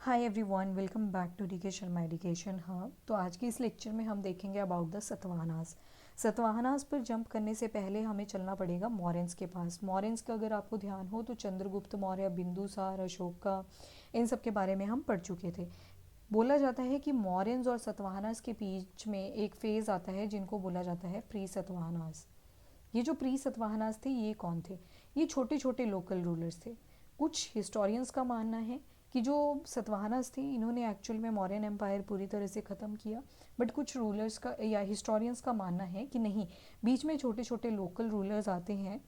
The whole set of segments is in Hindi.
Hi everyone, welcome back to DK Sharma Education. हाँ, तो आज के इस लेक्चर में हम देखेंगे अबाउट द सतवाहनास। सतवाहनास पर जंप करने से पहले हमें चलना पड़ेगा मौर्यंस के पास। मौर्यंस का अगर आपको ध्यान हो तो चंद्रगुप्त मौर्य, बिंदुसार, अशोका, इन सब के बारे में हम पढ़ चुके थे। बोला जाता है कि मौर्यंस और सतवाहनास के बीच में एक फेज़ आता है जिनको बोला जाता है प्री सतवाहनास। ये जो प्री सतवाहनास थे ये कौन थे? ये छोटे छोटे लोकल रूलर्स थे। कुछ हिस्टोरियंस का मानना है कि जो सतवाहनास थे इन्होंने एक्चुअल में मौर्यन एम्पायर पूरी तरह से ख़त्म किया, बट कुछ रूलर्स का या हिस्टोरियंस का मानना है कि नहीं, बीच में छोटे छोटे लोकल रूलर्स आते हैं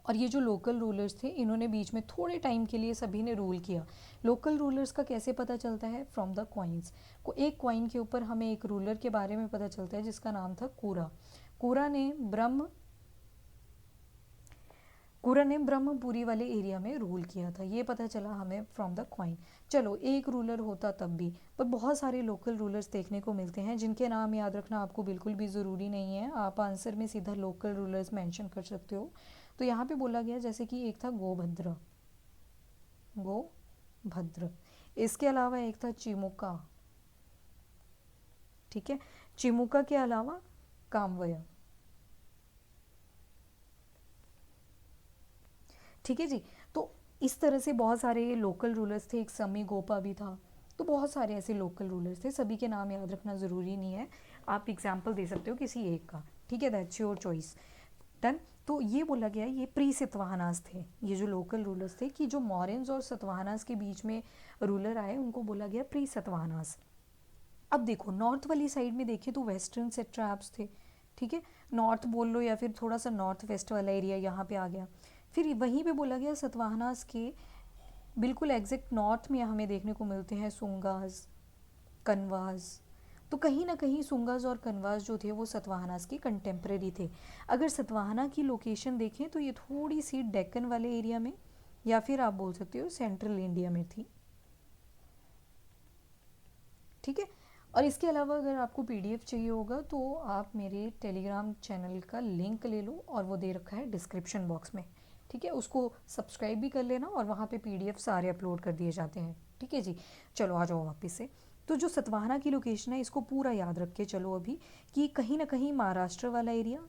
और ये जो लोकल रूलर्स थे इन्होंने बीच में थोड़े टाइम के लिए सभी ने रूल किया। लोकल रूलर्स का कैसे पता चलता है? फ्रॉम द क्वाइंस को। एक क्वाइन के ऊपर हमें एक रूलर के बारे में पता चलता है जिसका नाम था कूरा। कूरा ने ब्रह्मपुरी वाले एरिया में रूल किया था, ये पता चला हमें फ्रॉम द क्वाइन। चलो, एक रूलर होता तब भी, पर बहुत सारे लोकल रूलर्स देखने को मिलते हैं जिनके नाम याद रखना आपको बिल्कुल भी ज़रूरी नहीं है। आप आंसर में सीधा लोकल रूलर्स मेंशन कर सकते हो। तो यहाँ पे बोला गया जैसे कि एक था गोभद्र। इसके अलावा एक था चिमुका। ठीक है, चिमुका के अलावा कामवय। ठीक है जी। तो इस तरह से बहुत सारे लोकल रूलर्स थे। एक समी गोपा भी था। तो बहुत सारे ऐसे लोकल रूलर्स थे, सभी के नाम याद रखना ज़रूरी नहीं है। आप एग्जाम्पल दे सकते हो किसी एक का। ठीक है, दैट्स योर चॉइस। डन। तो ये बोला गया ये प्री सतवाहनास थे, ये जो लोकल रूलर्स थे, कि जो मौर्यंस और सतवाहनास के बीच में रूलर आए उनको बोला गया प्री सतवाहनास। अब देखो, नॉर्थ वाली साइड में देखिए तो वेस्टर्न सेट्रैप्स थे। ठीक है, नॉर्थ बोल लो या फिर थोड़ा सा नॉर्थ वेस्ट वाला एरिया यहाँ पे आ गया। फिर वहीं पे बोला गया सतवाहनास के बिल्कुल एग्जैक्ट नॉर्थ में हमें देखने को मिलते हैं सुंगास, कन्वास। तो कहीं ना कहीं सुंगास और कन्वास जो थे वो सतवाहनास के कंटेम्प्रेरी थे। अगर सतवाहना की लोकेशन देखें तो ये थोड़ी सी डेक्कन वाले एरिया में या फिर आप बोल सकते हो सेंट्रल इंडिया में थी। ठीक है, और इसके अलावा अगर आपको पीडीएफ चाहिए होगा तो आप मेरे टेलीग्राम चैनल का लिंक ले लो, और वो दे रखा है डिस्क्रिप्शन बॉक्स में। ठीक है, उसको सब्सक्राइब भी कर लेना, और वहाँ पे पीडीएफ सारे अपलोड कर दिए जाते हैं। ठीक है जी। चलो आ जाओ वापस से। तो जो सतवाहना की लोकेशन है इसको पूरा याद रख के चलो अभी, कि कहीं ना कहीं महाराष्ट्र वाला एरिया,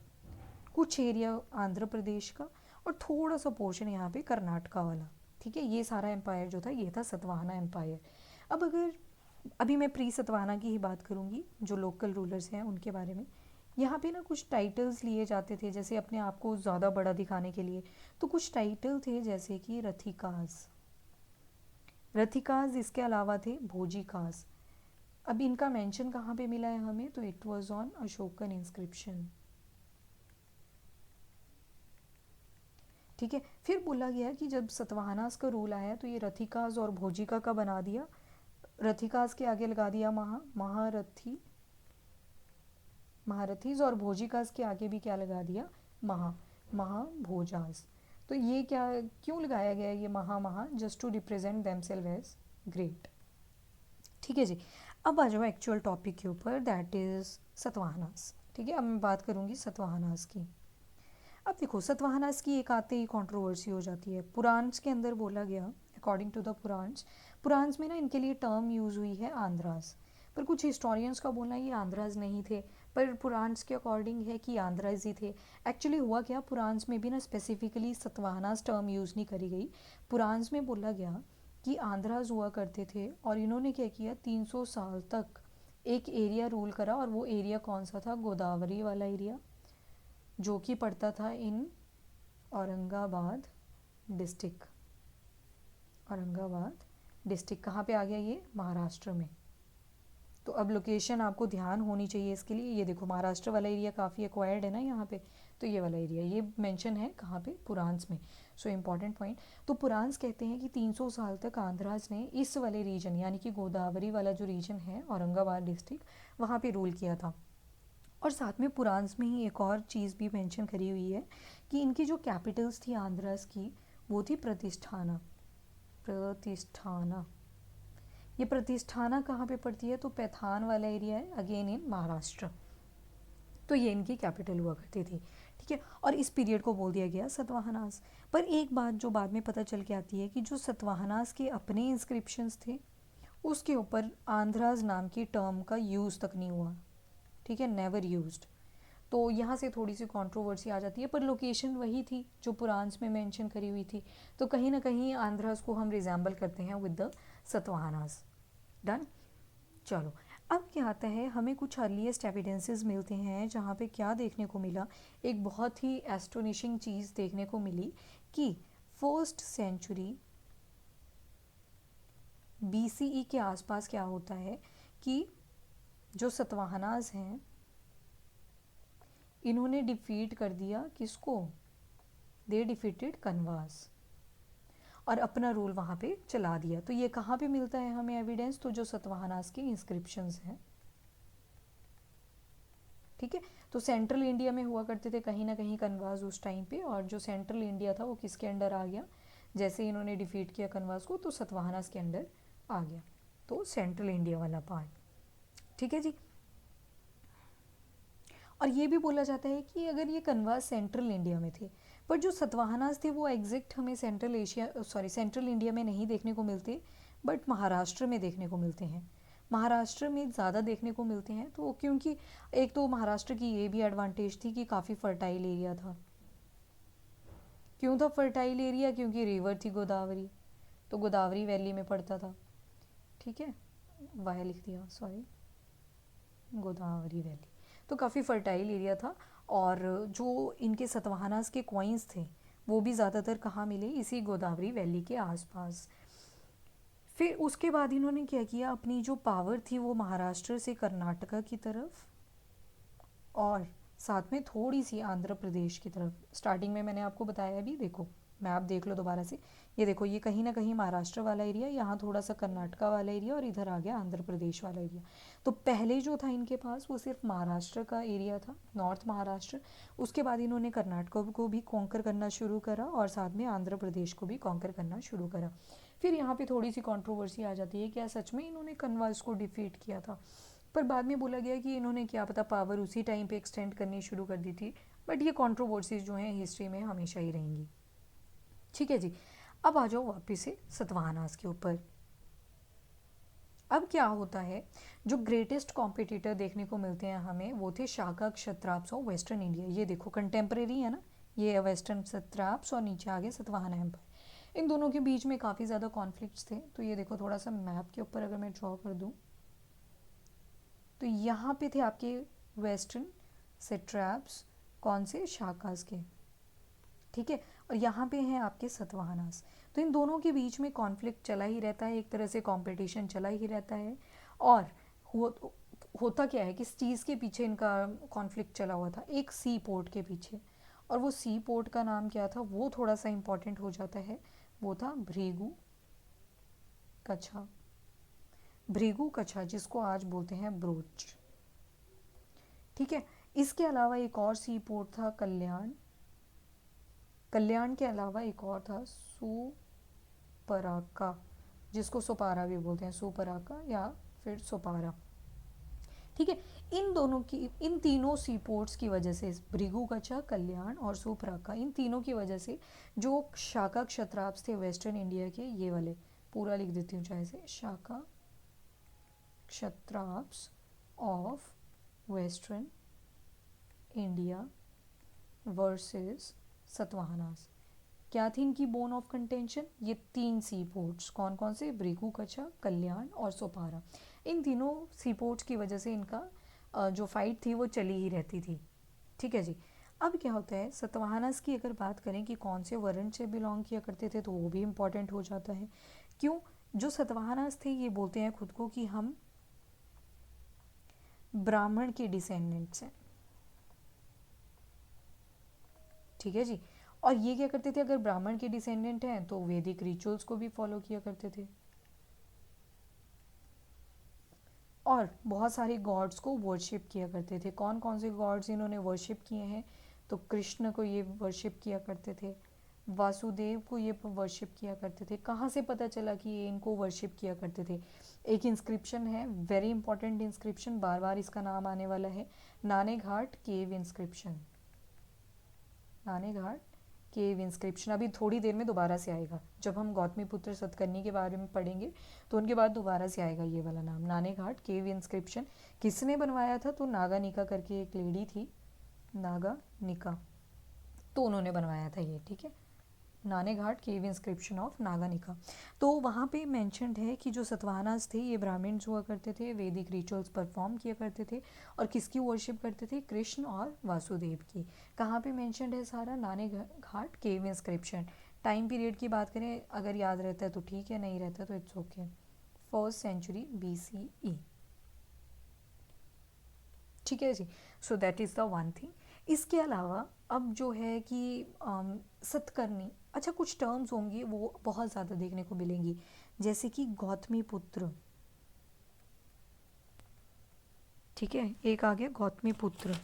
कुछ एरिया आंध्र प्रदेश का, और थोड़ा सा पोर्शन यहाँ पे कर्नाटका वाला। ठीक है, ये सारा एम्पायर जो था ये था सतवाहना एम्पायर। अब अगर अभी मैं प्री सतवाहना की ही बात करूँगी, जो लोकल रूलर्स हैं उनके बारे में। यहाँ पे ना कुछ टाइटल्स लिए जाते थे जैसे अपने आप को ज़्यादा बड़ा दिखाने के लिए। तो कुछ टाइटल थे जैसे कि रथिकाज, इसके अलावा थे भोजिकाज। अब इनका मेंशन कहाँ पे मिला है हमें? तो it was on Ashokan inscription. ठीक है, फिर बोला गया कि जब सतवाहनास का रूल आया तो ये रथिकाज और भोजिका का बना दिया। रथिकाज के आगे लगा दिया महारथीज, और भोजिकाज के आगे भी क्या लगा दिया? महाभोजास। तो ये क्या, क्यों लगाया गया ये महा? Just to represent themselves as great. ठीक है जी। अब आ जाओ एक्चुअल टॉपिक के ऊपर, दैट इज सतवाहनास। ठीक है, अब मैं बात करूंगी सतवाहनास की। अब देखो, सतवाहनास की एक आते ही कंट्रोवर्सी हो जाती है। पुराण्स के अंदर बोला गया, अकॉर्डिंग टू द पुराण्स में ना इनके लिए टर्म यूज़ हुई है आंध्रास। पर कुछ हिस्टोरियंस का बोलना है ये आंध्राज नहीं थे, पर पुराण्स के अकॉर्डिंग है कि आंध्राज ही थे। एक्चुअली हुआ क्या, पुराण्स में भी ना स्पेसिफिकली सतवाहनास टर्म यूज़ नहीं करी गई। पुराण्स में बोला गया कि आंध्राज हुआ करते थे, और इन्होंने क्या किया, 300 साल तक एक एरिया रूल करा। और वो एरिया कौन सा था? गोदावरी वाला एरिया, जो कि पड़ता था इन औरंगाबाद डिस्ट्रिक्ट। औरंगाबाद डिस्ट्रिक्ट कहाँ पे आ गया? ये महाराष्ट्र में। तो अब लोकेशन आपको ध्यान होनी चाहिए इसके लिए। ये देखो, महाराष्ट्र वाला एरिया काफ़ी एक्वायर्ड है ना यहाँ पे। तो ये वाला एरिया ये मेंशन है कहाँ पे? पुराण्स में। So important point. तो पुराण्स कहते हैं कि 300 साल तक आंध्राज ने इस वाले रीजन, यानी कि गोदावरी वाला जो रीजन है औरंगाबाद डिस्ट्रिक्ट, वहाँ पे रूल किया था। और साथ में पुराण्स में ही एक और चीज़ भी मेंशन करी हुई है कि इनकी जो कैपिटल्स थी आंध्रास की, वो थी प्रतिष्ठाना। ये प्रतिष्ठाना कहाँ पे पड़ती है? तो पैथान वाला एरिया है, अगेन इन महाराष्ट्र। तो ये इनकी कैपिटल हुआ करती थी। ठीक है, और इस पीरियड को बोल दिया गया सतवाहनास। पर एक बात जो बाद में पता चल के आती है कि जो सतवाहनास के अपने इंस्क्रिप्शंस थे उसके ऊपर आंध्राज नाम की टर्म का यूज़ तक नहीं हुआ, ठीक है, नेवर यूज्ड। तो यहाँ से थोड़ी सी कंट्रोवर्सी आ जाती है, पर लोकेशन वही थी जो पुराण्स में मेंशन करी हुई थी, तो कहीं ना कहीं आंध्रास को हम रिजेंबल करते हैं विद द सतवाहनास। डन। चलो, अब क्या आता है, हमें कुछ अर्लीस्ट एविडेंसेस मिलते हैं जहाँ पे क्या देखने को मिला, एक बहुत ही एस्टोनिशिंग चीज़ देखने को मिली कि 1st सेंचुरी BCE के आसपास क्या होता है कि जो सतवाहनास हैं इन्होंने डिफीट कर दिया किसको, दे डिफीटेड कन्वास, और अपना रूल वहाँ पे चला दिया। तो ये कहाँ पे मिलता है हमें एविडेंस, तो जो सतवाहनास के इंस्क्रिप्शंस हैं, ठीक है। तो सेंट्रल इंडिया में हुआ करते थे कहीं ना कहीं कन्वास उस टाइम पे, और जो सेंट्रल इंडिया था वो किसके अंडर आ गया, जैसे इन्होंने डिफीट किया कन्वास को तो सतवाहनास के अंडर आ गया, तो सेंट्रल इंडिया वाला पार्ट, ठीक है जी। और ये भी बोला जाता है कि अगर ये कन्वास सेंट्रल इंडिया में थे, पर जो सतवाहनास थे वो एग्जैक्ट हमें सेंट्रल इंडिया में नहीं देखने को मिलते, बट महाराष्ट्र में देखने को मिलते हैं। महाराष्ट्र में ज़्यादा देखने को मिलते हैं, तो क्योंकि एक तो महाराष्ट्र की ये भी एडवांटेज थी कि काफ़ी फर्टाइल एरिया था। क्यों था फर्टाइल एरिया, क्योंकि रिवर थी गोदावरी, तो गोदावरी वैली में पड़ता था, ठीक है, वाया लिख दिया, सॉरी, गोदावरी वैली, तो काफ़ी फर्टाइल एरिया था। और जो इनके सतवाहनास के कॉइन्स थे वो भी ज़्यादातर कहाँ मिले, इसी गोदावरी वैली के आसपास। फिर उसके बाद इन्होंने क्या किया, अपनी जो पावर थी वो महाराष्ट्र से कर्नाटका की तरफ और साथ में थोड़ी सी आंध्र प्रदेश की तरफ। स्टार्टिंग में मैंने आपको बताया, अभी देखो मैप देख लो दोबारा से, ये देखो ये कहीं ना कहीं महाराष्ट्र वाला एरिया, यहाँ थोड़ा सा कर्नाटका वाला एरिया, और इधर आ गया आंध्र प्रदेश वाला एरिया। तो पहले जो था इनके पास वो सिर्फ महाराष्ट्र का एरिया था, नॉर्थ महाराष्ट्र। उसके बाद इन्होंने कर्नाटका को भी कॉन्कर करना शुरू करा और साथ में आंध्र प्रदेश को भी कॉन्कर करना शुरू करा। फिर यहाँ पे थोड़ी सी कंट्रोवर्सी आ जाती है, क्या सच में इन्होंने कन्वास को डिफीट किया था, पर बाद में बोला गया कि इन्होंने क्या पता पावर उसी टाइम पे एक्सटेंड करनी शुरू कर दी थी। बट ये कंट्रोवर्सीज जो हैं हिस्ट्री में हमेशा ही रहेंगी, ठीक है जी। अब आ जाओ वापस से सतवाहनास के ऊपर। अब क्या होता है, जो ग्रेटेस्ट कॉम्पिटिटर देखने को मिलते हैं हमें वो थे शाका क्षत्राप्स ऑफ वेस्टर्न इंडिया। ये देखो कंटेम्प्रेरी है ना, ये वेस्टर्न क्षत्राप्स और नीचे आगे सतवाहना एम्पायर। इन दोनों के बीच में काफ़ी ज़्यादा कॉन्फ्लिक्ट्स थे। तो ये देखो थोड़ा सा मैप के ऊपर अगर मैं ड्रॉ कर दूँ तो यहाँ पे थे आपके वेस्टर्न सेट्रैप्स, कौन से, शाकास के, ठीक है, और यहाँ पे हैं आपके सतवाहनास। तो इन दोनों के बीच में कॉन्फ्लिक्ट चला ही रहता है, एक तरह से कंपटीशन चला ही रहता है। और होता क्या है, किस चीज़ के पीछे इनका कॉन्फ्लिक्ट चला हुआ था, एक सी पोर्ट के पीछे, और वो सी पोर्ट का नाम क्या था वो थोड़ा सा इम्पॉर्टेंट हो जाता है, वो था भृगु कच्छा। भृगु कच्छा जिसको आज बोलते हैं ब्रोच, ठीक है। इसके अलावा एक और सी पोर्ट था कल्याण, कल्याण के अलावा एक और था सुपराका, जिसको सोपारा भी बोलते हैं, सुपराका या फिर सोपारा, ठीक है। इन तीनों सी पोर्ट्स की वजह से, भृगु कच्छा, कल्याण और सुपराका, इन तीनों की वजह से जो शाका क्षत्राप्स थे वेस्टर्न इंडिया के, ये वाले पूरा लिख देती हूँ चाहे से, शाका क्षत्राप्स of western India versus Satavahanas, क्या थी इनकी बोन ऑफ कंटेंशन, ये 3 सी पोर्ट्स, कौन कौन से, भृगु कच्छा, कल्याण और सोपारा। इन तीनों सी पोर्ट्स की वजह से इनका जो फाइट थी वो चली ही रहती थी, ठीक है जी। अब क्या होता है, सतवाहनास की अगर बात करें कि कौन से वर्ण से बिलोंग किया करते थे तो वो भी इम्पॉर्टेंट हो जाता है। क्यों, जो सतवाहनास थे ये बोलते हैं खुद को कि हम ब्राह्मण के डिसेंडेंट्स हैं, ठीक है जी। और ये क्या करते थे, अगर ब्राह्मण के डिसेंडेंट हैं तो वैदिक रिचुअल्स को भी फॉलो किया करते थे, और बहुत सारे गॉड्स को वर्शिप किया करते थे। कौन कौन से गॉड्स इन्होंने वर्शिप किए हैं, तो कृष्ण को ये वर्शिप किया करते थे, वासुदेव को ये वर्शिप किया करते थे। कहाँ से पता चला कि ये इनको वर्शिप किया करते थे, एक इंस्क्रिप्शन है, वेरी इंपॉर्टेंट इंस्क्रिप्शन, बार बार इसका नाम आने वाला है, नाने घाट केव इंस्क्रिप्शन, नाने घाट केव इंस्क्रिप्शन अभी थोड़ी देर में दोबारा से आएगा, जब हम गौतमीपुत्र सतकर्णी के बारे में पढ़ेंगे तो उनके बाद दोबारा से आएगा ये वाला नाम, नाने घाट केव इंस्क्रिप्शन। किसने बनवाया था? तो नागानिका करके एक लेडी थी, नागानिका, तो उन्होंने बनवाया था ये, ठीक है। नाने घाट केव इंस्क्रिप्शन ऑफ नागानिका। तो वहाँ पे मेंशन्ड है कि जो सतवाहनास थे ये ब्राह्मण्स हुआ करते थे, वैदिक रिचुअल्स परफॉर्म किया करते थे और किसकी वर्शिप करते थे? कृष्ण और वासुदेव की। कहाँ पे मेंशन्ड है सारा? नाने घाट केव इंस्क्रिप्शन। टाइम पीरियड की बात करें, अगर याद रहता है तो ठीक है, नहीं रहता तो it's okay. 1st century BCE, ठीक है जी। So that is the one thing. इसके अलावा अब जो है कि सतकर्णी, अच्छा कुछ टर्म्स होंगी वो बहुत ज़्यादा देखने को मिलेंगी, जैसे कि गौतमीपुत्र, ठीक है, एक आ गया गौतमीपुत्र,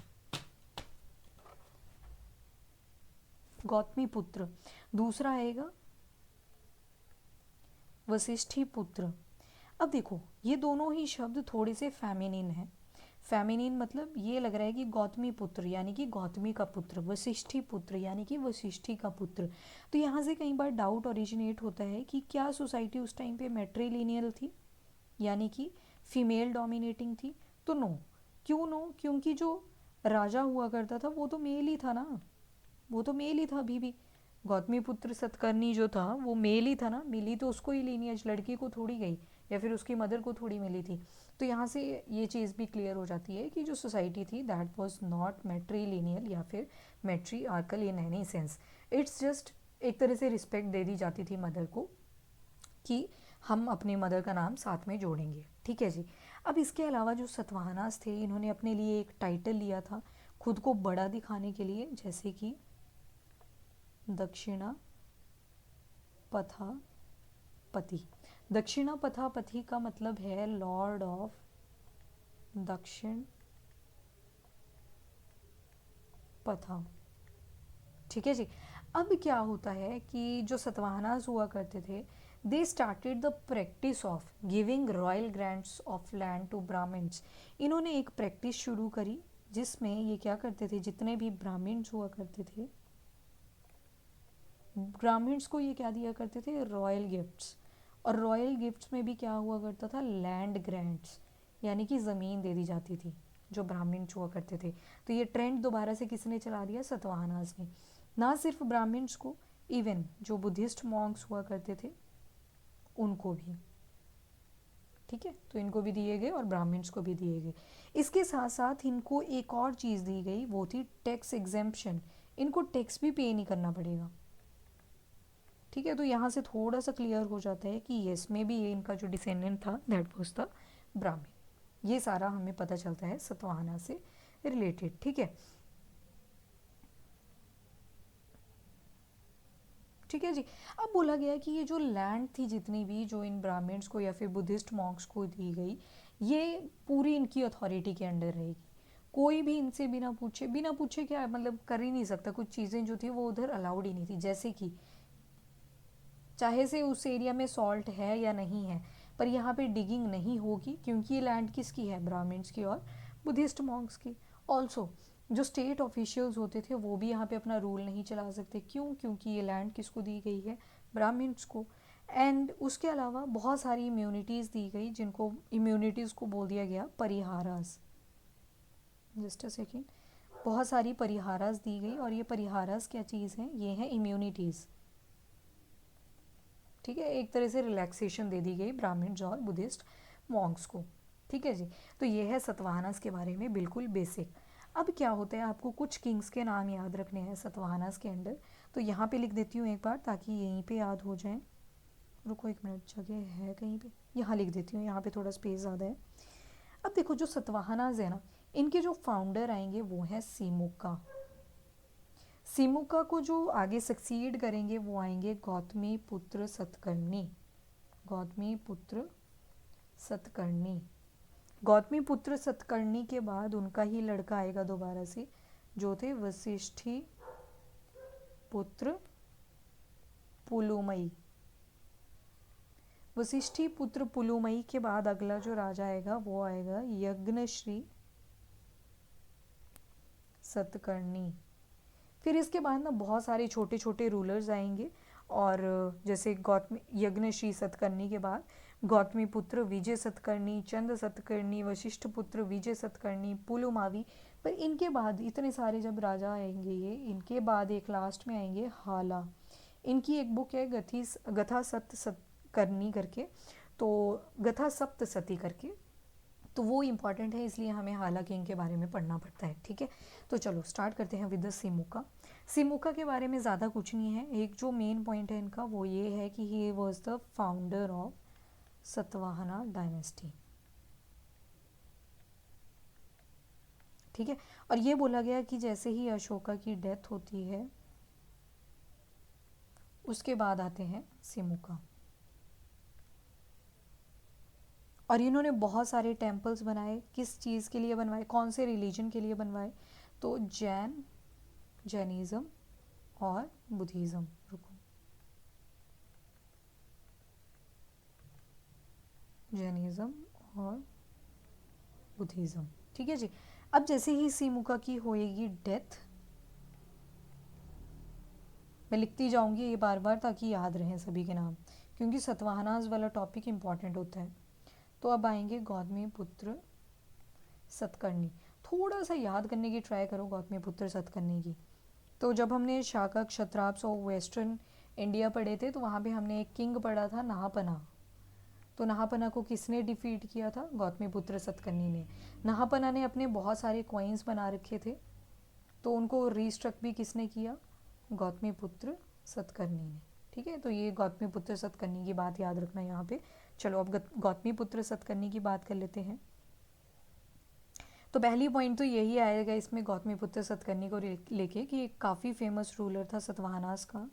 गौतमीपुत्र। दूसरा आएगा वशिष्ठी पुत्र। अब देखो ये दोनों ही शब्द थोड़े से फेमिनिन हैं। फेमिनिन मतलब ये लग रहा है कि गौतमी पुत्र यानी कि गौतमी का पुत्र, वशिष्ठी पुत्र यानी कि वशिष्ठी का पुत्र। तो यहाँ से कई बार डाउट ओरिजिनेट होता है कि क्या सोसाइटी उस टाइम पे मैट्रिलिनियल थी, यानी कि फीमेल डोमिनेटिंग थी? तो नो। क्यों नो? क्योंकि जो राजा हुआ करता था वो तो मेल ही था ना, वो तो मेल ही था अभी भी। गौतमीपुत्र सतकर्णी जो था वो मेल ही था ना, मिली तो उसको ही लीनियज, लड़की को थोड़ी गई या फिर उसकी मदर को थोड़ी मिली थी। तो यहाँ से ये चीज़ भी क्लियर हो जाती है कि जो सोसाइटी थी दैट वाज नॉट मैट्रीलिनियल या फिर matriarchal in any sense. It's just एक तरह से रिस्पेक्ट दे दी जाती थी मदर को कि हम अपने मदर का नाम साथ में जोड़ेंगे, ठीक है जी। अब इसके अलावा जो सतवाहनास थे इन्होंने अपने लिए एक टाइटल लिया था खुद को बड़ा दिखाने के लिए, जैसे कि दक्षिणा पथापति। दक्षिणा पथापति का मतलब है लॉर्ड ऑफ दक्षिण पथा, ठीक है जी। अब क्या होता है कि जो सतवाहनास हुआ करते थे they started the practice of giving royal grants of land to Brahmans. इन्होंने एक प्रैक्टिस शुरू करी जिसमें ये क्या करते थे, जितने भी ब्राह्मण्स हुआ करते थे ब्राह्मण्स को ये क्या दिया करते थे? Royal gifts. और रॉयल गिफ्ट्स में भी क्या हुआ करता था? लैंड ग्रांट्स, यानी कि ज़मीन दे दी जाती थी जो ब्राह्मण्स हुआ करते थे। तो ये ट्रेंड दोबारा से किसने चला दिया? सतवाहनास ने। ना सिर्फ ब्राह्मण्स को, इवन जो बुद्धिस्ट मॉन्क्स हुआ करते थे उनको भी, ठीक है। तो इनको भी दिए गए और ब्राह्मण्स को भी दिए गए। इसके साथ साथ इनको एक और चीज़ दी गई, वो थी टैक्स एग्जेम्पशन। इनको टैक्स भी पे नहीं करना पड़ेगा, ठीक है। तो यहाँ से थोड़ा सा क्लियर हो जाता है कि यस में भी ये इनका जो डिसेंडेंट था दैट वाज द ब्राह्मण। ये सारा हमें पता चलता है सतवाहना से रिलेटेड, ठीक है। ठीक है जी। अब बोला गया कि ये जो लैंड थी जितनी भी जो इन ब्राह्मण्स को या फिर बुद्धिस्ट मॉन्क्स को दी गई, ये पूरी इनकी अथॉरिटी के अंडर रहेगी। कोई भी इनसे बिना पूछे क्या मतलब कर ही नहीं सकता। कुछ चीज़ें जो थी वो उधर अलाउड ही नहीं थी, जैसे कि चाहे से उस एरिया में सॉल्ट है या नहीं है, पर यहाँ पे डिगिंग नहीं होगी क्योंकि ये लैंड किसकी है? ब्राह्मण्स की और बुद्धिस्ट मॉन्क्स की। ऑल्सो जो स्टेट ऑफिशियल्स होते थे वो भी यहाँ पे अपना रूल नहीं चला सकते। क्यों? क्योंकि ये लैंड किसको दी गई है? ब्राह्मण्स को। एंड उसके अलावा बहुत सारी इम्यूनिटीज़ दी गई, जिनको इम्यूनिटीज़ को बोल दिया गया परिहारास। Just a second. बहुत सारी परिहारास दी गई और ये परिहारास क्या चीज़ है? ये है इम्यूनिटीज़, ठीक है। एक तरह से रिलैक्सेशन दे दी गई ब्राह्मण्स और बुद्धिस्ट मॉन्क्स को, ठीक है जी। तो ये है सतवाहनास के बारे में बिल्कुल बेसिक। अब क्या होता है, आपको कुछ किंग्स के नाम याद रखने हैं सतवाहनास के अंडर, तो यहाँ पे लिख देती हूँ एक बार ताकि यहीं पे याद हो जाए। रुको एक मिनट, जगह है कहीं पे? यहाँ लिख देती हूँ, यहाँ पे थोड़ा स्पेस ज़्यादा है। अब देखो जो सतवाहनास है ना, इनके जो फाउंडर आएंगे वो है सीमुका। सीमुका को जो आगे सक्सीड करेंगे वो आएंगे गौतमी पुत्र सतकर्णी। गौतमी पुत्र सतकर्णी। गौतमी पुत्र सतकर्णी के बाद उनका ही लड़का आएगा दोबारा से, जो थे वशिष्ठी पुत्र पुलुमई। वशिष्ठी पुत्र पुलुमई के बाद अगला जो राजा आएगा वो आएगा यज्ञश्री सतकर्णी। फिर इसके बाद ना बहुत सारे छोटे छोटे रूलर्स आएंगे, और जैसे गौतमी यज्ञश्री सतकर्णी के बाद गौतमी पुत्र विजय सतकर्णी, चंद सतकर्णी, वशिष्ठ पुत्र विजय सतकर्णी, पुलुमावी। पर इनके बाद इतने सारे जब राजा आएंगे, ये इनके बाद एक लास्ट में आएंगे हाला। इनकी एक बुक है गथा सप्त सतकर्णी करके, तो गथा सप्त सती करके, तो वो इम्पॉर्टेंट है, इसलिए हमें हाला किंग के बारे में पढ़ना पड़ता है। ठीक है, तो चलो स्टार्ट करते हैं विद द सिमुका। सिमुका के बारे में ज़्यादा कुछ नहीं है, एक जो मेन पॉइंट है इनका वो ये है कि he was the founder of Satavahana dynasty. ठीक है, और ये बोला गया कि जैसे ही अशोका की डेथ होती है उसके बाद आते हैं सिमुका, और इन्होंने बहुत सारे टेम्पल्स बनाए। किस चीज़ के लिए बनवाए, कौन से रिलीजन के लिए बनवाए, तो जैनिज़्म और बुद्धिज़्म। रुको, जैनिज़्म और बुद्धिज़्म। ठीक है जी। अब जैसे ही सिमुका की होएगी डेथ, मैं लिखती जाऊंगी ये बार बार ताकि याद रहें सभी के नाम, क्योंकि सतवाहनाज वाला टॉपिक इम्पॉर्टेंट होता है। तो अब आएंगे गौतमी पुत्र सतकर्णी। थोड़ा सा याद करने की ट्राई करो गौतमी पुत्र सतकर्णी की। तो जब हमने शाका क्षत्राप्स और वेस्टर्न इंडिया पढ़े थे, तो वहाँ पे हमने एक किंग पढ़ा था नहापना। तो नहापना को किसने डिफीट किया था, गौतमी पुत्र सतकर्णी ने। नहापना ने अपने बहुत सारे कॉइन्स बना रखे थे, तो उनको रीस्ट्रक भी किसने किया, गौतमी पुत्र सतकर्णी ने। ठीक है, तो ये गौतमी पुत्र सतकर्णी की बात याद रखना यहाँ पे। चलो अब गौतमी पुत्र सतकर्णी की बात कर लेते हैं। तो पहली पॉइंट तो यही आएगा इसमें गौतमी पुत्र सतकर्णी को लेके कि एक काफ़ी फेमस रूलर था सतवाहनास का।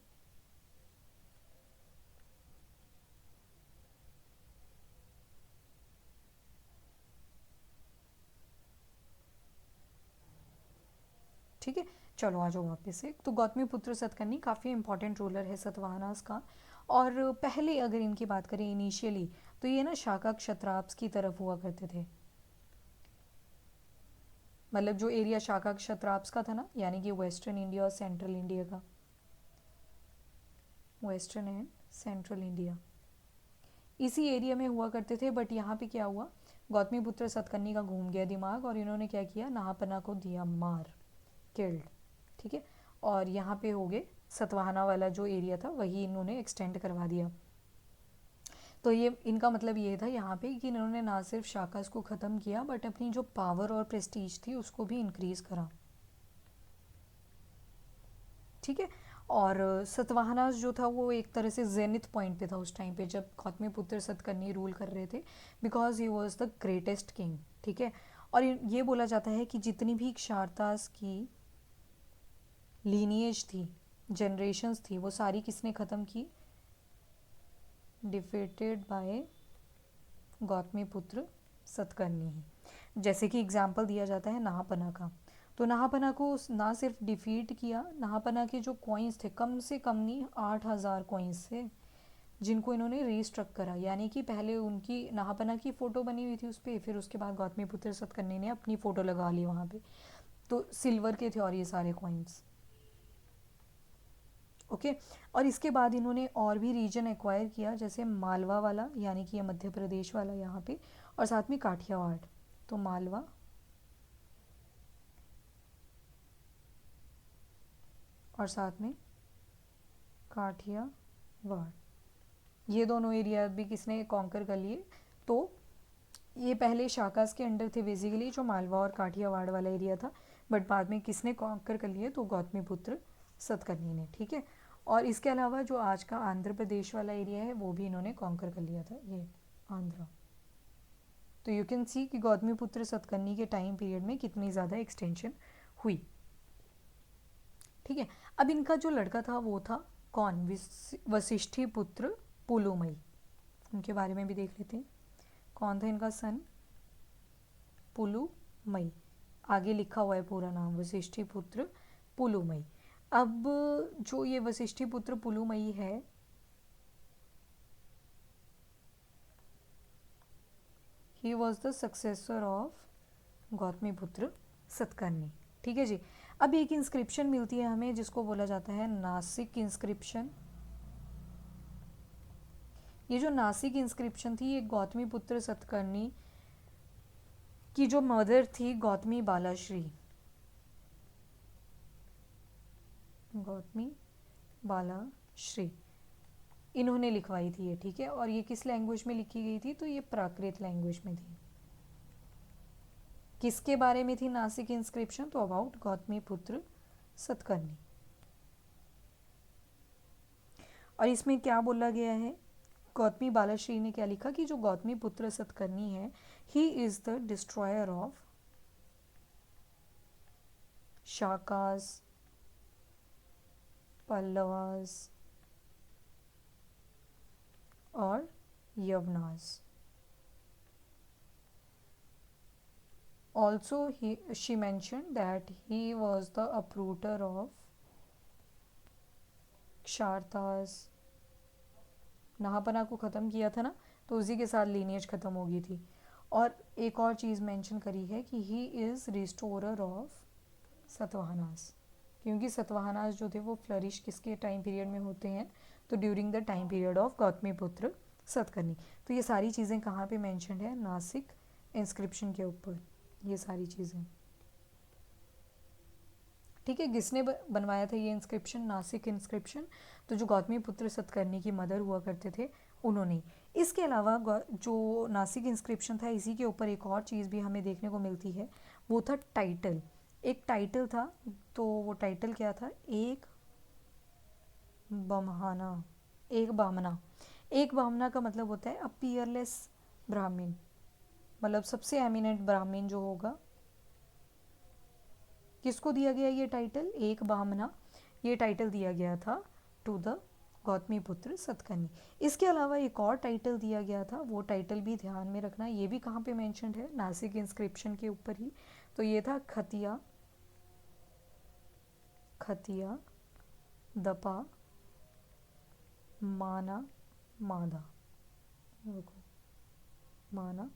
ठीक है, चलो आ जाओ वापस से। तो गौतमी पुत्र सतकर्णी काफ़ी इंपॉर्टेंट रूलर है सतवाहनास का। और पहले अगर इनकी बात करें इनिशियली, तो ये ना शाका क्षत्राप्स की तरफ हुआ करते थे। मतलब जो एरिया शाका क्षत्राप्स का था ना, यानी कि वेस्टर्न इंडिया और सेंट्रल इंडिया का, वेस्टर्न एंड सेंट्रल इंडिया, इसी एरिया में हुआ करते थे। बट यहाँ पे क्या हुआ, गौतमी पुत्र सतकर्णी का घूम गया दिमाग, और इन्होंने क्या किया, नहापना को दिया मार, किल्ड। ठीक है, और यहाँ पे हो गए सतवाहना वाला जो एरिया था वही इन्होंने एक्सटेंड करवा दिया। तो ये इनका मतलब ये था यहाँ पे कि इन्होंने ना सिर्फ शाकास को ख़त्म किया, बट अपनी जो पावर और प्रेस्टीज थी उसको भी इंक्रीज़ करा। ठीक है, और सतवाहनास जो था वो एक तरह से जेनिथ पॉइंट पे था उस टाइम पे जब गौतमी पुत्र सतकर्णी रूल कर रहे थे, because he was the greatest king. ठीक है, और ये बोला जाता है कि जितनी भी क्षारतास की लीनिएज थी, जनरेशन्स थी, वो सारी किसने ख़त्म की, डिफेटेड बाय गौतमी पुत्र सतकर्णी ही। जैसे कि एग्जाम्पल दिया जाता है नहापना का, तो नहापना को ना सिर्फ डिफीट किया, नहापना के जो कॉइन्स थे कम से कम नहीं 8,000 कॉइन्स थे जिनको इन्होंने रीस्ट्रक करा। यानी कि पहले उनकी नहापना की फ़ोटो बनी हुई थी उस पर, फिर उसके बाद गौतमी पुत्र सतकर्णी ने अपनी फ़ोटो लगा ली वहाँ पे। तो सिल्वर के थे और ये सारे कॉइन्स। ओके, और इसके बाद इन्होंने और भी रीजन एक्वायर किया, जैसे मालवा वाला, यानी कि ये मध्य प्रदेश वाला यहाँ पे, और साथ में काठियावाड़। तो मालवा और साथ में काठियावाड़, ये दोनों एरिया भी किसने कॉन्कर कर लिए। तो ये पहले शाकास के अंडर थे बेसिकली, जो मालवा और काठियावाड़ वाला एरिया था, बट बाद में किसने कॉन्कर कर लिए, तो गौतमी पुत्र सतकर्णी ने। ठीक है, और इसके अलावा जो आज का आंध्र प्रदेश वाला एरिया है वो भी इन्होंने कॉन्कर कर लिया था, ये आंध्रा। तो यू कैन सी कि गौतमी पुत्र सतकर्णी के टाइम पीरियड में कितनी ज़्यादा एक्सटेंशन हुई। ठीक है, अब इनका जो लड़का था वो था कौन, वशिष्ठी पुत्र पुलुमई। उनके बारे में भी देख लेते हैं, कौन था इनका सन, पुलुमई। आगे लिखा हुआ है पूरा नाम, वशिष्ठी पुत्र पुलुमई। अब जो ये वशिष्ठी पुत्र पुलुमई है, he was the successor of Gautami पुत्र सतकर्णी। ठीक है जी। अब एक इंस्क्रिप्शन मिलती है हमें जिसको बोला जाता है नासिक इंस्क्रिप्शन। ये जो नासिक इंस्क्रिप्शन थी ये गौतमी पुत्र सतकर्णी की जो मदर थी गौतमी बालाश्री, गौतमी बालाश्री, इन्होंने लिखवाई थी ये, ठीक है। और ये किस लैंग्वेज में लिखी गई थी, तो ये प्राकृत लैंग्वेज में थी। किसके बारे में थी नासिक इंस्क्रिप्शन, तो अबाउट गौतमी पुत्र सतकर्णी। और इसमें क्या बोला गया है, गौतमी बालाश्री ने क्या लिखा कि जो गौतमी पुत्र सतकर्णी है, he is the destroyer of Shakas, Pallavas और यवनास। Also she mentioned that he was the uprooter of क्षारतास, नहापना को ख़त्म किया था ना, तो उसी के साथ लीनियज ख़त्म हो गई थी। और एक और चीज़ मेंशन करी है कि he is restorer of Satavahanas, क्योंकि सतवाहनास जो थे वो फ्लरिश किसके टाइम पीरियड में होते हैं, तो during the time period of Gautami पुत्र सतकर्णी। तो ये सारी चीज़ें कहाँ पे मेंशनड है, नासिक इंस्क्रिप्शन के ऊपर, ये सारी चीज़ें, ठीक है। किसने बनवाया था ये इंस्क्रिप्शन, नासिक इंस्क्रिप्शन, तो जो गौतमी पुत्र सतकर्णी की मदर हुआ करते थे उन्होंने। इसके अलावा जो नासिक इंस्क्रिप्शन था, इसी के ऊपर एक और चीज़ भी हमें देखने को मिलती है, वो था टाइटल। एक टाइटल था, तो वो टाइटल क्या था, एक बमहाना, एक बामना। एक बामना का मतलब होता है अ पीयरलेस ब्राह्मण, मतलब सबसे एमिनेंट ब्राह्मण जो होगा। किसको दिया गया ये टाइटल, एक बामना, ये टाइटल दिया गया था to the Gautamiputra Satakarni. इसके अलावा एक और टाइटल दिया गया था, वो टाइटल भी ध्यान में रखना, ये भी कहाँ पे मेंशन्ड है, नासिक इंस्क्रिप्शन के ऊपर ही। तो ये था खतिया, खतिया दपा माना मादा, देखो माना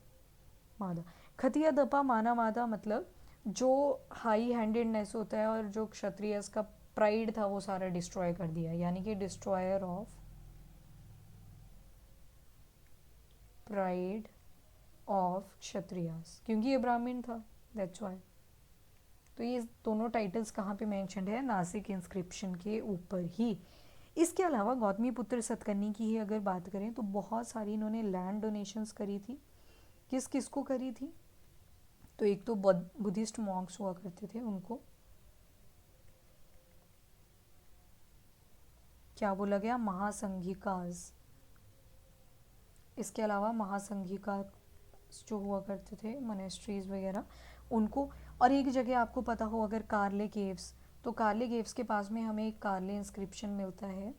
मादा। खतिया दपा माना मादा मतलब जो हाई हैंडेडनेस होता है और जो क्षत्रियस का प्राइड था वो सारा डिस्ट्रॉय कर दिया, यानी कि destroyer of pride of Kshatriyas, क्योंकि ये ब्राह्मण था, दैट्स व्हाई। तो ये दोनों टाइटल्स कहाँ पे मेंशन्ड है, नासिक इंस्क्रिप्शन के ऊपर ही। इसके अलावा गौतमी पुत्र सतकर्णी की ही अगर बात करें तो बहुत सारी इन्होंने लैंड डोनेशंस करी थी। किस किस को करी थी, तो एक तो बुद्धिस्ट मॉन्क्स हुआ करते थे, उनको क्या बोला गया, महासंघिकास। इसके अलावा महासंघिका जो हुआ करते थे मोनेस्ट्रीज वगैरह, उनको। और एक जगह आपको पता हो अगर, कार्ले केव्स, तो कार्ले केव्स के पास में हमें एक कार्ले इंस्क्रिप्शन मिलता है,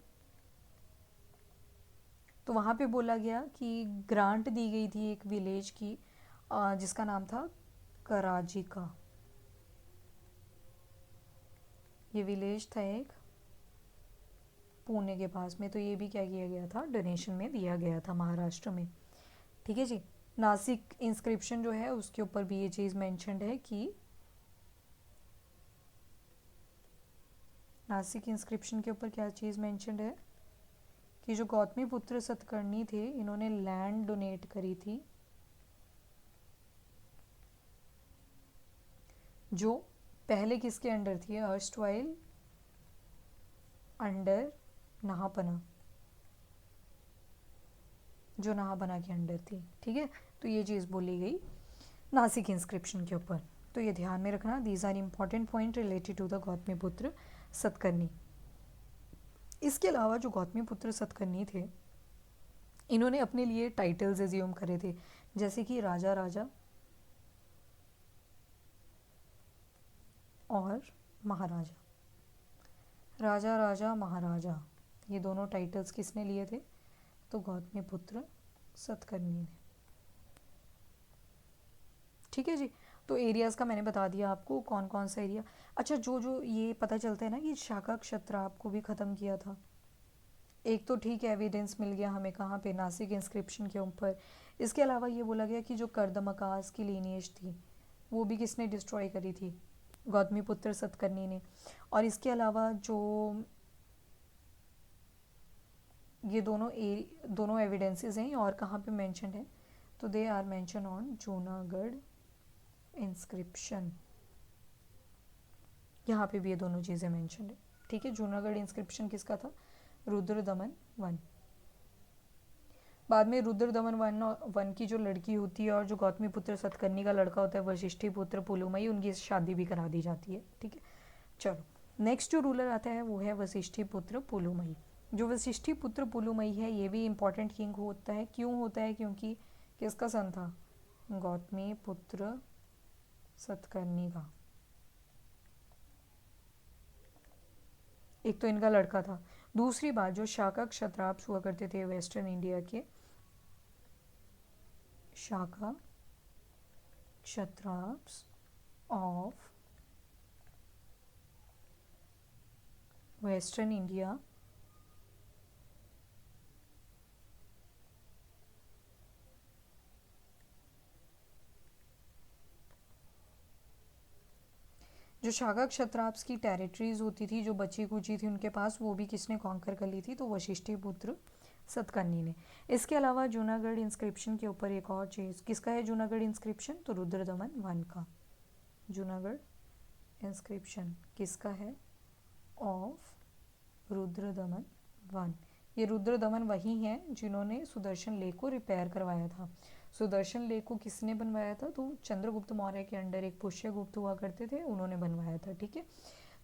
तो वहाँ पे बोला गया कि ग्रांट दी गई थी एक विलेज की, जिसका नाम था कराजिका। ये विलेज था एक पुणे के पास में, तो ये भी क्या किया गया था, डोनेशन में दिया गया था महाराष्ट्र में, ठीक है जी। नासिक इंस्क्रिप्शन जो है उसके ऊपर भी ये चीज़ मेंशन्ड है कि नासिक इंस्क्रिप्शन के ऊपर क्या चीज़ मेंशन्ड है कि जो गौतमी पुत्र सतकर्णी थे इन्होंने लैंड डोनेट करी थी, जो पहले किसके अंडर थी, अर्स्टवाइल अंडर नहापना, जो नहापना के अंडर थी, ठीक है। तो ये चीज़ बोली गई नासिक इंस्क्रिप्शन के ऊपर, तो ये ध्यान में रखना, these are important point related to the Gautamiputra Satakarni. इसके अलावा जो गौतमी पुत्र सतकर्णी थे इन्होंने अपने लिए टाइटल्स एज्यूम करे थे, जैसे कि राजा राजा और महाराजा। राजा राजा महाराजा, ये दोनों टाइटल्स किसने लिए थे, तो गौतमी पुत्र सतकर्णी ने, ठीक है जी। तो एरियाज़ का मैंने बता दिया आपको कौन कौन सा एरिया। अच्छा, जो जो ये पता चलता है ना कि शाका क्षत्राप को भी ख़त्म किया था, एक तो ठीक है एविडेंस मिल गया हमें कहाँ पे, नासिक इंस्क्रिप्शन के ऊपर। इसके अलावा ये बोला गया कि जो कर्दमकास की लीनिएज थी वो भी किसने डिस्ट्रॉय करी थी, गौतमीपुत्र सतकर्णी ने। और इसके अलावा जो ये दोनों एविडेंसेस हैं और कहाँ पे मेंशन्ड है, तो they are mention on Junagadh inscription. यहाँ पे भी ये दोनों चीज़ें मेंशन्ड है। ठीक है, जूनागढ़ इंस्क्रिप्शन किसका था? रुद्रदमन वन। बाद में रुद्रदमन वन की जो लड़की होती है और जो गौतमीपुत्र सतकर्णी का लड़का होता है वशिष्ठीपुत्र पुलुमयी, उनकी शादी भी करा दी जाती है। ठीक है, चलो नेक्स्ट जो रूलर आता है वो है वशिष्ठीपुत्र पुलुमयी। जो वशिष्ठीपुत्र पुलुमयी है ये भी इंपॉर्टेंट किंग होता है। क्यों होता है? क्योंकि किसका सन था? गौतमीपुत्र सतकर्णी का। एक तो इनका लड़का था। दूसरी बात, जो शाका क्षत्राप्स हुआ करते थे वेस्टर्न इंडिया के, शाका क्षत्राप्स ऑफ वेस्टर्न इंडिया जो शाका क्षत्राप्स की टेरिटरीज होती थी जो बची कुची थी उनके पास, वो भी किसने कॉन्कर कर ली थी? तो वशिष्ठीपुत्र सतकर्णी ने। इसके अलावा जूनागढ़ इंस्क्रिप्शन के ऊपर एक और चीज़, किसका है जूनागढ़ इंस्क्रिप्शन? तो रुद्रदमन वन का। जूनागढ़ इंस्क्रिप्शन किसका है? Of Rudradaman one. ये रुद्रदमन वही हैं जिन्होंने सुदर्शन लेक को रिपेयर करवाया था। सुदर्शन लेक को किसने बनवाया था? तो चंद्रगुप्त मौर्य के अंडर एक पुष्यगुप्त हुआ करते थे, उन्होंने बनवाया था। ठीक है,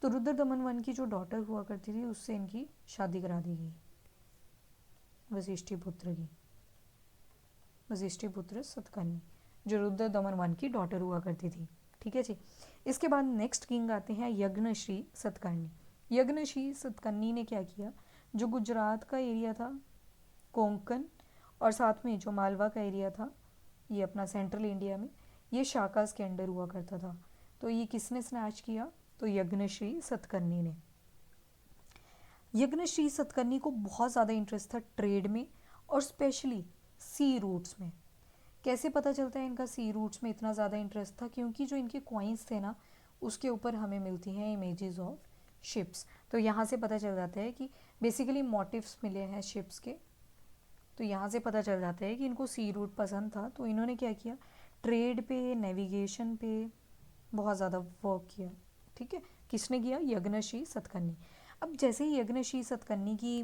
तो रुद्रदमन वन की जो डॉटर हुआ करती थी उससे इनकी शादी करा दी गई, वशिष्ठीपुत्र की, वशिष्ठीपुत्र सतकर्णी, जो रुद्रदमन वन की डॉटर हुआ करती थी। ठीक है जी। इसके बाद नेक्स्ट किंग आते हैं यज्ञश्री सतकर्णी। यज्ञश्री सतकर्णी ने क्या किया? जो गुजरात का एरिया था, कोंकण, और साथ में जो मालवा का एरिया था, ये अपना सेंट्रल इंडिया में, ये शाकास के अंडर हुआ करता था। तो ये किसने स्नैच किया? तो यज्ञश्री सतकर्णी ने। यज्ञश्री सतकर्णी को बहुत ज़्यादा इंटरेस्ट था ट्रेड में और स्पेशली सी रूट्स में। कैसे पता चलता है इनका सी रूट्स में इतना ज़्यादा इंटरेस्ट था? क्योंकि जो इनके कॉइन्स थे ना, उसके ऊपर हमें मिलती हैं इमेजेस ऑफ शिप्स। तो यहाँ से पता चल जाता है कि बेसिकली मोटिव्स मिले हैं शिप्स के। तो यहाँ से पता चल जाता है कि इनको सी रूट पसंद था। तो इन्होंने क्या किया? ट्रेड पे, नेविगेशन पे बहुत ज़्यादा वर्क किया। ठीक है, किसने किया? यज्ञश्री सतकर्णी। अब जैसे ही यज्ञश्री सतकर्णी की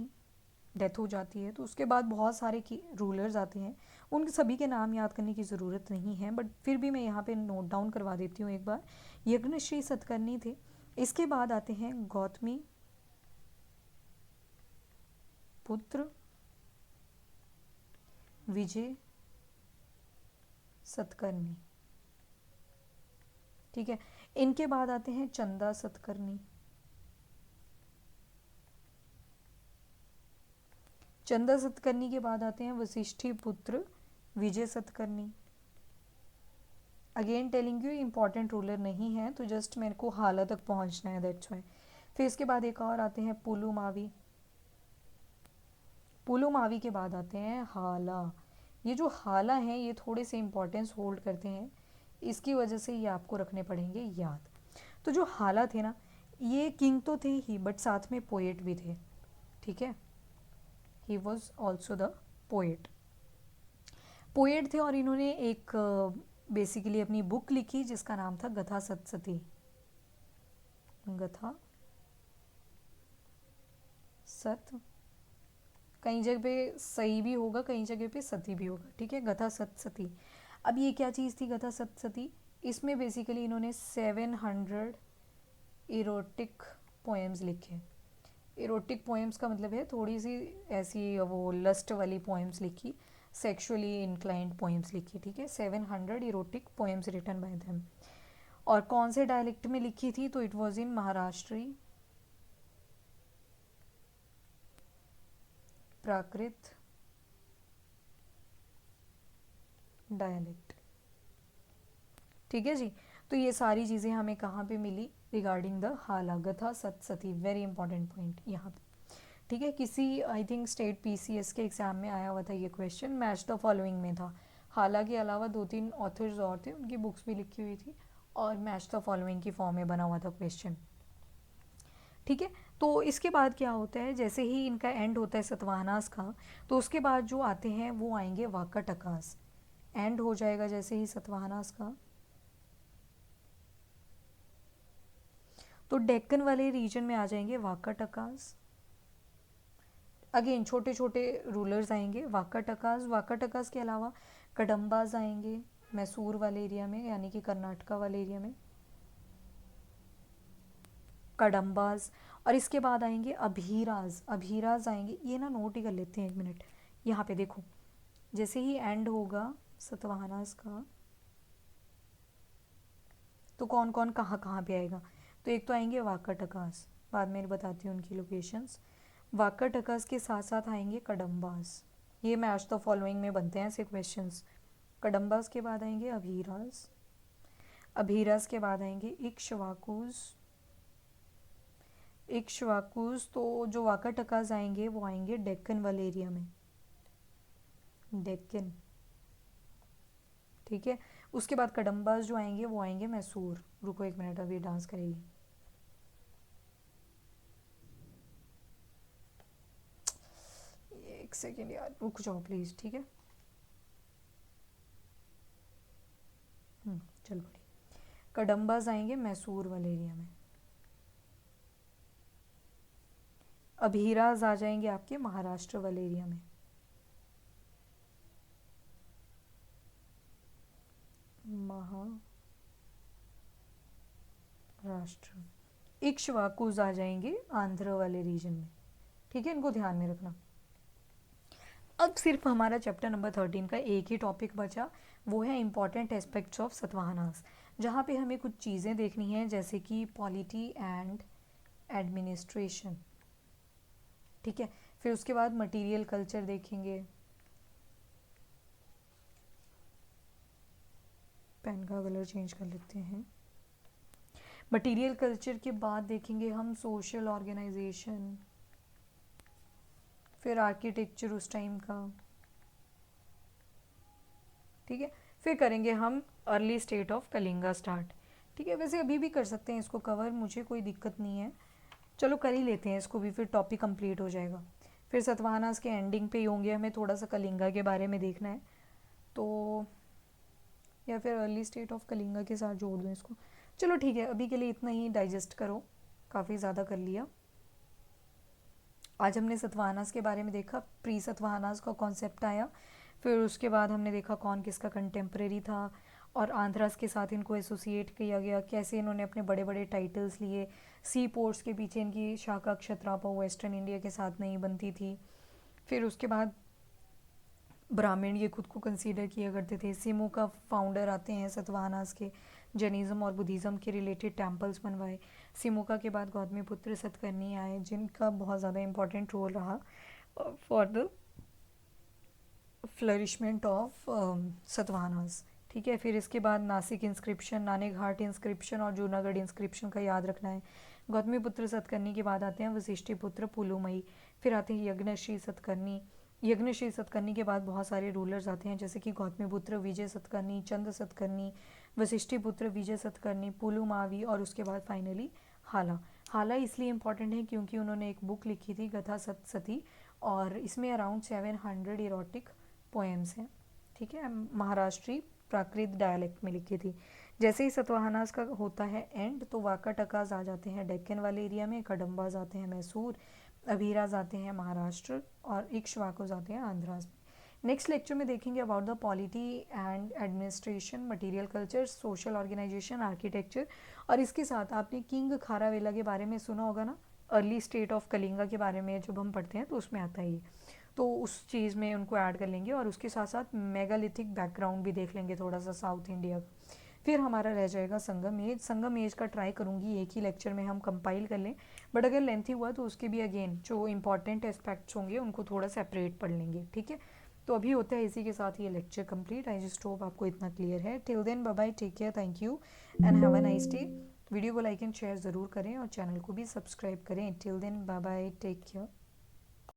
डेथ हो जाती है तो उसके बाद बहुत सारे रूलर्स आते हैं। उन सभी के नाम याद करने की ज़रूरत नहीं है, बट फिर भी मैं यहाँ पे नोट डाउन करवा देती हूँ एक बार। यज्ञश्री सतकर्णी थे। इसके बाद आते हैं गौतमी पुत्र विजय सतकर्णी। ठीक है, इनके बाद आते हैं चंदा सतकर्णी। चंदा सतकर्णी के बाद आते हैं Vasishthi Putra Vijaya Satakarni. Again telling you important ruler नहीं है, तो जस्ट मेरे को हाला तक पहुंचना है, दैट्स व्हाई। फिर इसके बाद एक और आते हैं पुलुमावी। पुलुमावी के बाद आते हैं हाला। ये जो हाला हैं ये थोड़े से इंपॉर्टेंस होल्ड करते हैं, इसकी वजह से ये आपको रखने पड़ेंगे याद। तो जो हाला थे ना, ये किंग तो थे ही बट साथ में पोएट भी थे। ठीक है, he was also the poet. Poet थे और इन्होंने एक बेसिकली अपनी बुक लिखी जिसका नाम था गथा सतसती। गथा सत, कई जगह पे सही भी होगा, कई जगह पे सती भी होगा। ठीक है, गथा सतसती। अब ये क्या चीज़ थी गथा सतसती? इसमें बेसिकली इन्होंने 700 इरोटिक पोएम्स लिखे। इरोटिक पोएम्स का मतलब है थोड़ी सी ऐसी वो लस्ट वाली पोएम्स लिखी, सेक्सुअली इंक्लाइंड पोएम्स लिखी। ठीक है, 700 erotic poems written by them. और कौन से डायलेक्ट में लिखी थी? तो it was in Maharashtri Prakrit dialect. ठीक है जी। तो ये सारी चीज़ें हमें कहाँ पे मिली रिगार्डिंग द हाला गथा सतसती? वेरी इंपॉर्टेंट पॉइंट यहाँ पे। ठीक है, किसी आई थिंक स्टेट पीसीएस के एग्जाम में आया हुआ था ये क्वेश्चन, मैच द फॉलोइंग में था। हाला के अलावा 2-3 ऑथर्स और थे, उनकी बुक्स भी लिखी हुई थी, और मैच द फॉलोइंग की फॉर्म में बना हुआ था क्वेश्चन। ठीक है, तो इसके बाद क्या होता है, जैसे ही इनका एंड होता है सतवाहनास का, तो उसके बाद जो आते हैं वो आएंगे वाकाटकास। एंड हो जाएगा जैसे ही सतवाहनास का, तो डेक्कन वाले रीजन में आ जाएंगे वाकाटकास। अगेन छोटे छोटे रूलर्स आएंगे वाकाटकास। वाकाटकास के अलावा कदम्बाज आएंगे मैसूर वाले एरिया में, यानी कि कर्नाटका वाले एरिया में, कदम्बाज। और इसके बाद आएंगे अभीराज। अभीराज आएंगे, ये ना नोट ही कर लेते हैं, एक मिनट। यहाँ पे देखो, जैसे ही एंड होगा सतवाहनास का, तो कौन कौन कहाँ कहाँ पे आएगा। तो एक तो आएंगे वाकाटकास, बाद में बताती हूँ उनकी लोकेशंस। वाकाटकास के साथ साथ आएंगे कदम्बास। ये मैच द फॉलोइंग में बनते हैं ऐसे क्वेश्चंस। कदम्बास के बाद आएंगे अभीराज। अभीराज के बाद आएंगे इक्ष्वाकुज। इक्ष्वाकुज, तो जो वाकाटकास आएंगे वो आएंगे डेक्कन वाले एरिया में, डेक्कन। ठीक है, उसके बाद कदम्बास जो आएंगे वो आएंगे मैसूर। रुको एक मिनट, अभी डांस करेगी। एक सेकेंड यार, रुक जाओ प्लीज। ठीक है, चल पड़ी। कदम्बास आएंगे मैसूर वाले एरिया में। अभीराज आ जाएंगे आपके महाराष्ट्र वाले एरिया में। महाराष्ट्र। इक्ष्वाकुज आ जाएंगे आंध्र वाले रीजन में। ठीक है, इनको ध्यान में रखना। अब सिर्फ हमारा चैप्टर नंबर 13 का एक ही टॉपिक बचा, वो है इंपॉर्टेंट एस्पेक्ट्स ऑफ सतवाहनास, जहाँ पे हमें कुछ चीज़ें देखनी है, जैसे कि पॉलिटी एंड एडमिनिस्ट्रेशन। ठीक है, फिर उसके बाद मटेरियल कल्चर देखेंगे। पेन का कलर चेंज कर लेते हैं। मटेरियल कल्चर के बाद देखेंगे हम सोशल ऑर्गेनाइजेशन, फिर आर्किटेक्चर उस टाइम का। ठीक है, फिर करेंगे हम early state of Kalinga start. ठीक है, वैसे अभी भी कर सकते हैं इसको कवर, मुझे कोई दिक्कत नहीं है। चलो कर ही लेते हैं इसको भी, फिर टॉपिक कंप्लीट हो जाएगा। फिर सतवाहनास के एंडिंग पे ही होंगे, हमें थोड़ा सा कलिंगा के बारे में देखना है, तो या फिर अर्ली स्टेट ऑफ कलिंगा के साथ जोड़ दूँ इसको। चलो ठीक है, अभी के लिए इतना ही डाइजेस्ट करो, काफ़ी ज़्यादा कर लिया। आज हमने सतवाहनास के बारे में देखा, प्री सतवाहनास का कॉन्सेप्ट आया, फिर उसके बाद हमने देखा कौन किसका कंटेम्प्रेरी था, और आंध्रास के साथ इनको एसोसिएट किया गया, कैसे इन्होंने अपने बड़े बड़े टाइटल्स लिए। सी पोर्ट्स के पीछे इनकी शाखा क्षत्रापा वेस्टर्न इंडिया के साथ नहीं बनती थी। फिर उसके बाद ब्राह्मण ये खुद को कंसीडर किया करते थे। सिमो का फाउंडर आते हैं सतवाहनास के, जैनिज़्म और बुद्धिज़्म के रिलेटेड टेम्पल्स बनवाए। सिमुका के बाद गौतमीपुत्र सतकर्णी आए, जिनका बहुत ज़्यादा इंपॉर्टेंट रोल रहा for the flourishment of Satavahanas. ठीक है, फिर इसके बाद नासिक इंस्क्रिप्शन, नाने घाट इंस्क्रिप्शन और जूनागढ़ इंस्क्रिप्शन का याद रखना है। गौतमीपुत्र सतकर्णी के बाद आते हैं वशिष्ठिपुत्र पुलुमई, फिर आते हैं यज्ञश्री सतकर्णी। यज्ञश्री सतकर्णी के बाद बहुत सारे रूलर्स आते हैं, जैसे कि गौतमीपुत्र विजय सतकर्णी, चंद सतकर्णी, वशिष्ठिपुत्र विजय सतकर्णी, पुलुमावी, और उसके बाद फाइनली हाला। हाला इसलिए इम्पॉर्टेंट है क्योंकि उन्होंने एक बुक लिखी थी गथा सती, और इसमें अराउंड 700 इरोटिक पोएम्स हैं। ठीक है, महाराष्ट्री प्राकृत डायलेक्ट में लिखी थी। जैसे ही सतवाहनास का होता है एंड, तो वाकाटकास आ जाते हैं डेक्कन वाले एरिया में, कदम्बाज आते हैं मैसूर, अभीराज आते हैं महाराष्ट्र, और इक्ष्वाकुज आते हैं आंध्रास में। नेक्स्ट लेक्चर में देखेंगे about the polity and administration, material culture, social organization, architecture. और इसके साथ आपने किंग खारावेला के बारे में सुना होगा ना, अर्ली स्टेट ऑफ कलिंगा के बारे में जब हम पढ़ते हैं तो उसमें आता है ये, तो उस चीज़ में उनको ऐड कर लेंगे, और उसके साथ साथ मेगालिथिक बैकग्राउंड भी देख लेंगे थोड़ा सा साउथ इंडिया का। फिर हमारा रह जाएगा संगम एज। संगम एज का ट्राई करूँगी एक ही लेक्चर में हम कंपाइल कर लें, बट अगर लेंथी हुआ तो उसके भी अगेन जो इंपॉर्टेंट एस्पेक्ट्स होंगे उनको थोड़ा सेपरेट पढ़ लेंगे। ठीक है, तो अभी होता है इसी के साथ ये lecture complete. I just hope आपको इतना क्लियर है। Till then bye bye, take care, thank you and have a nice day. Video को लाइक एंड शेयर ज़रूर करें और चैनल को भी सब्सक्राइब करें। Till then bye bye, take care.